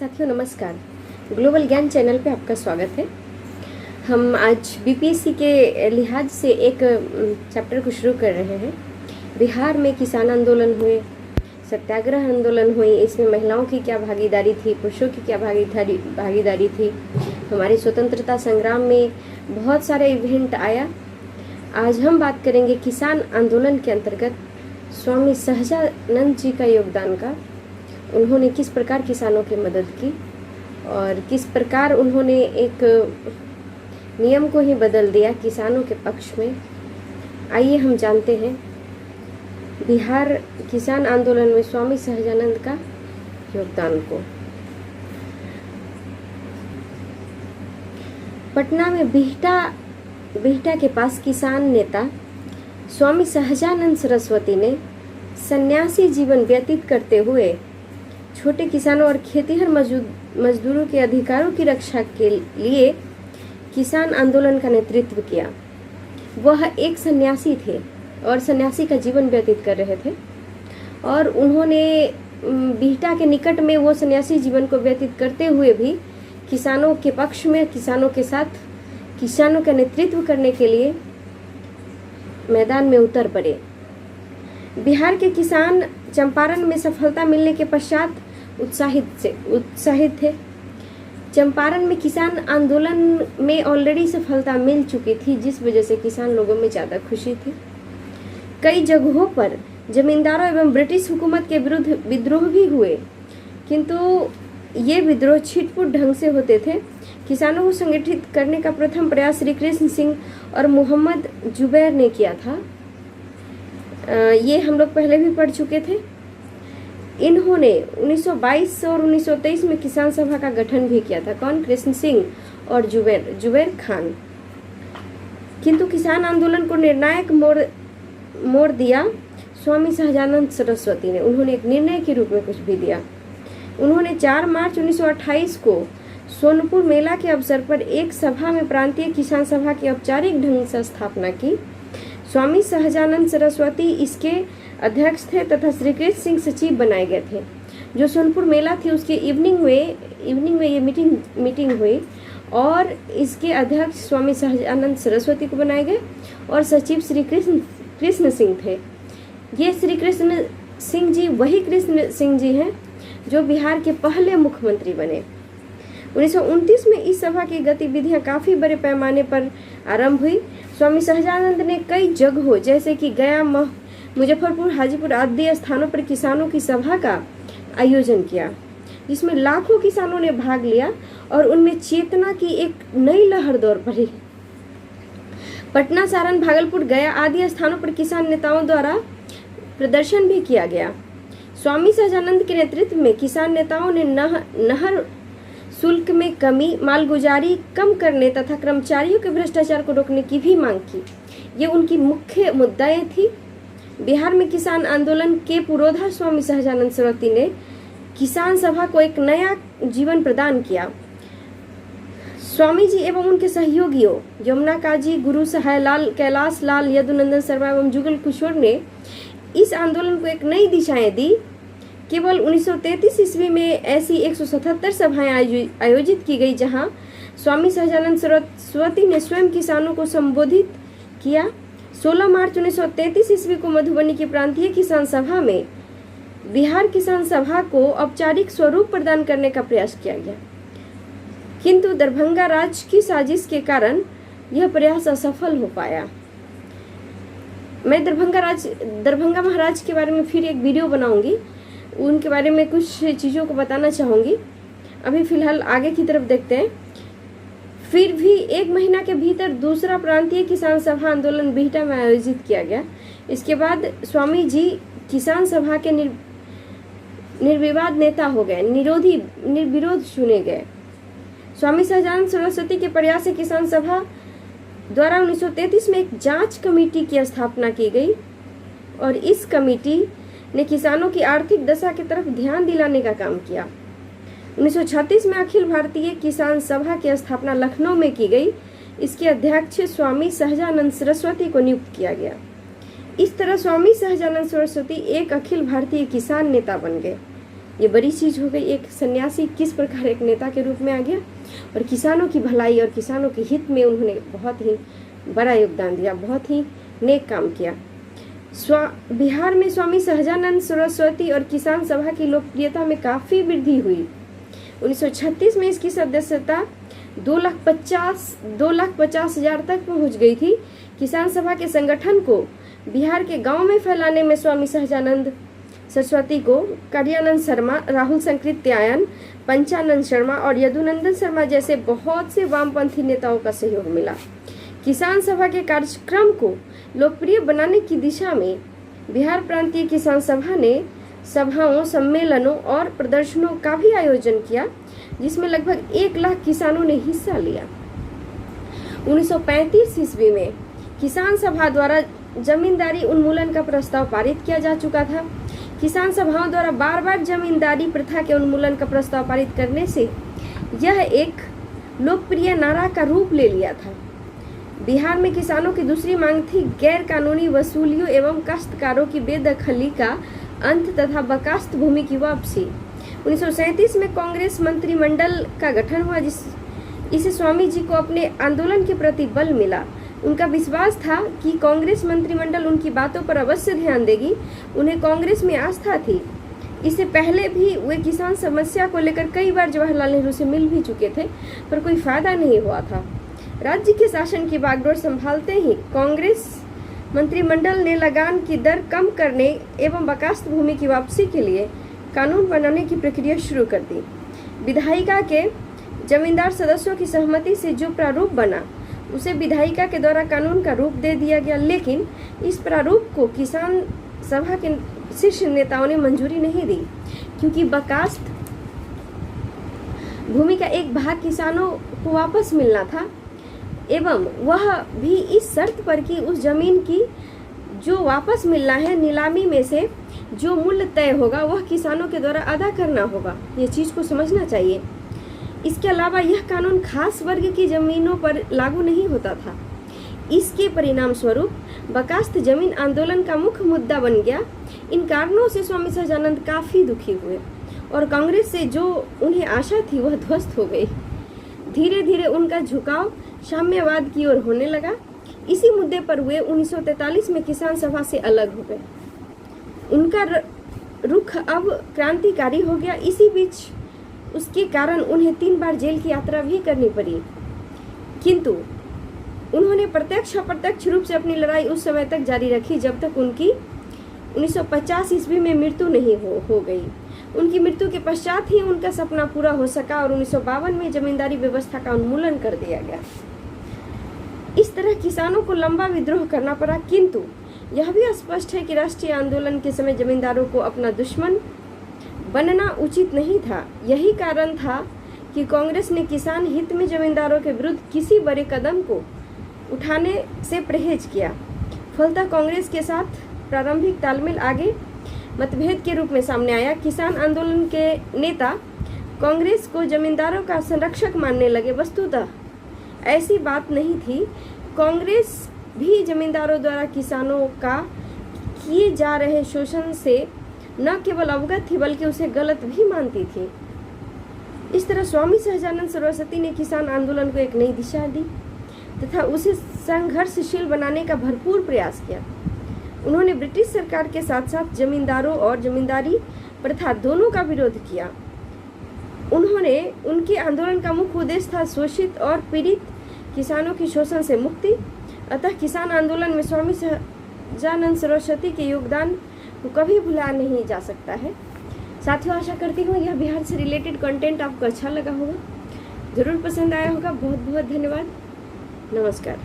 साथियों नमस्कार। ग्लोबल ज्ञान चैनल पे आपका स्वागत है। हम आज बीपीएससी के लिहाज से एक चैप्टर को शुरू कर रहे हैं। बिहार में किसान आंदोलन हुए, सत्याग्रह आंदोलन हुई, इसमें महिलाओं की क्या भागीदारी थी, पुरुषों की क्या भागीदारी थी, हमारे स्वतंत्रता संग्राम में बहुत सारे इवेंट आया। आज हम बात करेंगे किसान आंदोलन के अंतर्गत स्वामी सहजानंद जी का योगदान का। उन्होंने किस प्रकार किसानों की मदद की और किस प्रकार उन्होंने एक नियम को ही बदल दिया किसानों के पक्ष में। आइए हम जानते हैं बिहार किसान आंदोलन में स्वामी सहजानंद का योगदान को। पटना में बिहटा के पास किसान नेता स्वामी सहजानंद सरस्वती ने सन्यासी जीवन व्यतीत करते हुए छोटे किसानों और खेतीहर मजदूरों के अधिकारों की रक्षा के लिए किसान आंदोलन का नेतृत्व किया। वह एक सन्यासी थे और सन्यासी का जीवन व्यतीत कर रहे थे और उन्होंने बिहटा के निकट में वो सन्यासी जीवन को व्यतीत करते हुए भी किसानों के पक्ष में, किसानों के साथ, किसानों का नेतृत्व करने के लिए मैदान में उतर पड़े। बिहार के किसान चंपारण में सफलता मिलने के पश्चात उत्साहित थे। चंपारण में किसान आंदोलन में ऑलरेडी सफलता मिल चुकी थी, जिस वजह से किसान लोगों में ज़्यादा खुशी थी। कई जगहों पर जमींदारों एवं ब्रिटिश हुकूमत के विरुद्ध विद्रोह भी हुए, किंतु ये विद्रोह छिटपुट ढंग से होते थे। किसानों को संगठित करने का प्रथम प्रयास श्री कृष्ण सिंह और मोहम्मद जुबैर ने किया था। ये हम लोग पहले भी पढ़ चुके थे। इन्होंने 1922 और 1923 में किसान सभा का गठन भी किया था। कौन? कृष्ण सिंह और जुबैर खान। किंतु किसान आंदोलन को निर्णायक मोड़ दिया स्वामी सहजानंद सरस्वती ने। उन्होंने एक निर्णय के रूप में कुछ भी दिया। उन्होंने 4 मार्च 1928 को सोनपुर मेला के अवसर पर एक सभा में प्रांतीय किसान सभा की औपचारिक ढंग से स्थापना की। स्वामी सहजानंद सरस्वती इसके अध्यक्ष थे तथा श्री कृष्ण सिंह सचिव बनाए गए थे। जो सोनपुर मेला थी उसके इवनिंग में ये मीटिंग हुई और इसके अध्यक्ष स्वामी सहजानंद सरस्वती को बनाए गए और सचिव श्री कृष्ण सिंह थे। ये श्री कृष्ण सिंह जी वही कृष्ण सिंह जी हैं जो बिहार के पहले मुख्यमंत्री बने। 1929 में इस सभा की गतिविधियां काफी बड़े पैमाने पर आरंभ हुई। स्वामी सहजानंद ने कई जगहों जैसे कि गया, मुजफ्फरपुर, हाजीपुर आदि स्थानों पर किसानों की सभा का आयोजन किया, जिसमें लाखों किसानों ने भाग लिया और उनमें चेतना की एक नई लहर दौड़ पड़ी। पटना, सारण, भागलपुर, गया आदि स्थानों पर किसान नेताओं द्वारा प्रदर्शन भी किया गया। स्वामी सहजानंद के नेतृत्व में किसान नेताओं ने नहर शुल्क में कमी, मालगुजारी कम करने तथा कर्मचारियों के भ्रष्टाचार को रोकने की भी मांग की। ये उनकी मुख्य मुद्दाएं थी। बिहार में किसान आंदोलन के पुरोधा स्वामी सहजानंद सरस्वती ने किसान सभा को एक नया जीवन प्रदान किया। स्वामी जी एवं उनके सहयोगियों यमुना काजी, गुरु सहाय लाल, कैलाश लाल, यदुनंदन शर्मा एवं जुगल किशोर ने इस आंदोलन को एक नई दिशाएं दी। केवल 1933 ईस्वी में ऐसी 177 सभाएं आयोजित की गई, जहां स्वामी सहजानंद सरस्वती ने स्वयं किसानों को संबोधित किया। 16 मार्च 1933 ईस्वी को मधुबनी की प्रांतीय किसान सभा में बिहार किसान सभा को औपचारिक स्वरूप प्रदान करने का प्रयास किया गया, किंतु दरभंगा राज की साजिश के कारण यह प्रयास असफल हो पाया। मैं दरभंगा महाराज के बारे में फिर एक वीडियो बनाऊंगी, उनके बारे में कुछ चीज़ों को बताना चाहूँगी। अभी फिलहाल आगे की तरफ देखते हैं। फिर भी 1 महीना के भीतर दूसरा प्रांतीय किसान सभा आंदोलन बिहटा में आयोजित किया गया। इसके बाद स्वामी जी किसान सभा के निर्विवाद नेता हो गए, निर्विरोध चुने गए। स्वामी सहजानंद सरस्वती के प्रयास से किसान सभा द्वारा 1933 में एक जांच कमेटी की स्थापना की गई और इस कमेटी ने किसानों की आर्थिक दशा की तरफ ध्यान दिलाने का काम किया। 1936 में अखिल भारतीय किसान सभा की स्थापना लखनऊ में की गई। इसके अध्यक्ष स्वामी सहजानंद सरस्वती को नियुक्त किया गया। इस तरह स्वामी सहजानंद सरस्वती एक अखिल भारतीय किसान नेता बन गए। ये बड़ी चीज़ हो गई। एक सन्यासी किस प्रकार एक नेता के रूप में आ गया और किसानों की भलाई और किसानों के हित में उन्होंने बहुत ही बड़ा योगदान दिया, बहुत ही नेक काम किया। बिहार में स्वामी सहजानंद सरस्वती और किसान सभा की लोकप्रियता में काफ़ी वृद्धि हुई। 1936 में इसकी सदस्यता 2,50,000 तक पहुंच गई थी। किसान सभा के संगठन को बिहार के गांव में फैलाने में स्वामी सहजानंद सरस्वती को कार्यानंद शर्मा, राहुल संकृत्यायन, पंचानंद शर्मा और यदुनंदन शर्मा जैसे बहुत से वामपंथी नेताओं का सहयोग मिला। किसान सभा के कार्यक्रम को लोकप्रिय बनाने की दिशा में बिहार प्रांतीय किसान सभा ने सभाओं, सम्मेलनों और प्रदर्शनों का भी आयोजन किया, जिसमें लगभग 1 लाख किसानों ने हिस्सा लिया। 1935 ईस्वी में किसान सभा द्वारा जमींदारी उन्मूलन का प्रस्ताव पारित किया जा चुका था। किसान सभाओं द्वारा बार बार जमींदारी प्रथा के उन्मूलन का प्रस्ताव पारित करने से यह एक लोकप्रिय नारा का रूप ले लिया था। बिहार में किसानों की दूसरी मांग थी गैर कानूनी वसूलियों एवं काश्तकारों की बेदखली का अंत तथा बकास्त भूमि की वापसी। 1937 में कांग्रेस मंत्रिमंडल का गठन हुआ, इससे स्वामी जी को अपने आंदोलन के प्रति बल मिला। उनका विश्वास था कि कांग्रेस मंत्रिमंडल उनकी बातों पर अवश्य ध्यान देगी। उन्हें कांग्रेस में आस्था थी। इससे पहले भी वे किसान समस्या को लेकर कई बार जवाहरलाल नेहरू से मिल भी चुके थे, पर कोई फायदा नहीं हुआ था। राज्य के शासन की बागडोर संभालते ही कांग्रेस मंत्रिमंडल ने लगान की दर कम करने एवं बकास्त भूमि की वापसी के लिए कानून बनाने की प्रक्रिया शुरू कर दी। विधायिका के जमींदार सदस्यों की सहमति से जो प्रारूप बना उसे विधायिका के द्वारा कानून का रूप दे दिया गया, लेकिन इस प्रारूप को किसान सभा के शीर्ष नेताओं ने मंजूरी नहीं दी, क्योंकि बकास्त भूमि का एक भाग किसानों को वापस मिलना था एवं वह भी इस शर्त पर कि उस जमीन की जो वापस मिलना है नीलामी में से जो मूल्य तय होगा वह किसानों के द्वारा अदा करना होगा। ये चीज़ को समझना चाहिए। इसके अलावा यह कानून खास वर्ग की जमीनों पर लागू नहीं होता था। इसके परिणाम स्वरूप बकास्त जमीन आंदोलन का मुख्य मुद्दा बन गया। इन कारणों से स्वामी सहजानंद काफ़ी दुखी हुए और कांग्रेस से जो उन्हें आशा थी वह ध्वस्त हो गई। धीरे धीरे उनका झुकाव साम्यवाद की ओर होने लगा। इसी मुद्दे पर वे 1943 में किसान सभा से अलग हो गए। उनका रुख अब क्रांतिकारी हो गया। इसी बीच उसके कारण उन्हें 3 बार जेल की यात्रा भी करनी पड़ी, किंतु उन्होंने प्रत्यक्ष अप्रत्यक्ष रूप से अपनी लड़ाई उस समय तक जारी रखी जब तक उनकी 1950 ईस्वी में मृत्यु नहीं हो गई। उनकी मृत्यु के पश्चात ही उनका सपना पूरा हो सका और 1952 में जमींदारी व्यवस्था का उन्मूलन कर दिया गया। इस तरह किसानों को लंबा विद्रोह करना पड़ा, किंतु यह भी स्पष्ट है कि राष्ट्रीय आंदोलन के समय जमींदारों को अपना दुश्मन बनना उचित नहीं था। यही कारण था कि कांग्रेस ने किसान हित में जमींदारों के विरुद्ध किसी बड़े कदम को उठाने से परहेज किया। फलतः कांग्रेस के साथ प्रारंभिक तालमेल आगे मतभेद के रूप में सामने आया। किसान आंदोलन के नेता कांग्रेस को जमींदारों का संरक्षक मानने लगे। वस्तुतः ऐसी बात नहीं थी। कांग्रेस भी जमींदारों द्वारा किसानों का किए जा रहे शोषण से न केवल अवगत थी बल्कि उसे गलत भी मानती थी। इस तरह स्वामी सहजानंद सरस्वती ने किसान आंदोलन को एक नई दिशा दी तथा उसे संघर्षशील बनाने का भरपूर प्रयास किया। उन्होंने ब्रिटिश सरकार के साथ साथ जमींदारों और जमींदारी प्रथा दोनों का विरोध किया। उनके आंदोलन का मुख्य उद्देश्य था शोषित और पीड़ित किसानों की शोषण से मुक्ति। अतः किसान आंदोलन में स्वामी सहजानंद सरस्वती के योगदान को कभी भुला नहीं जा सकता है। साथियों, आशा करती हूँ यह बिहार से रिलेटेड कंटेंट आपको अच्छा लगा होगा, जरूर पसंद आया होगा। बहुत बहुत धन्यवाद। नमस्कार।